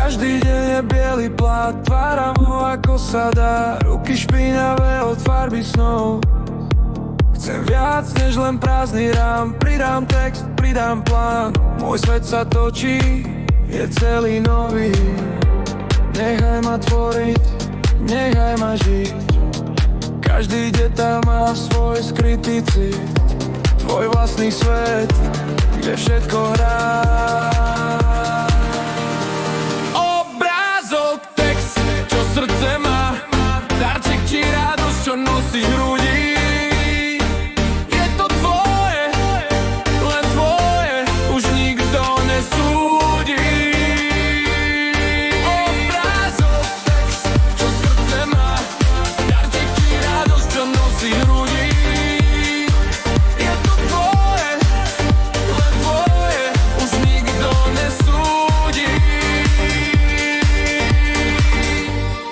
Každý deň je biely plát, tváram ho ako sa dá. Ruky špinavé od farby snov. Chcem viac než len prázdny rám. Pridám text, pridám plán. Môj svet sa točí, je celý nový. Nechaj ma tvoriť, nechaj ma žiť. Každý detail má svoj skrytý cit. Tvoj vlastný svet, kde všetko hrá. Obrázok, text, čo srdce má. Darček či radosť, čo nosí v hrudi. Je to tvoje, len tvoje, už nikto nesúdi. Obrázok, text, čo srdce má. Darček či radosť, čo nosí v hrudi.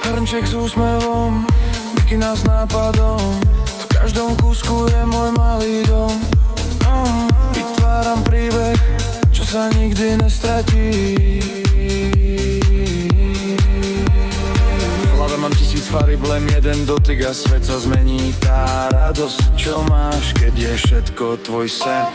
Hrnček s úsmevom, mikina s nápadom. V každom kúsku je môj malý dom. Vytváram príbeh, čo sa nikdy nestratí. V hlave mám 1000 farieb, len jeden dotyk a svet sa zmení. Tá radosť, čo máš, keď je všetko tvoj sen.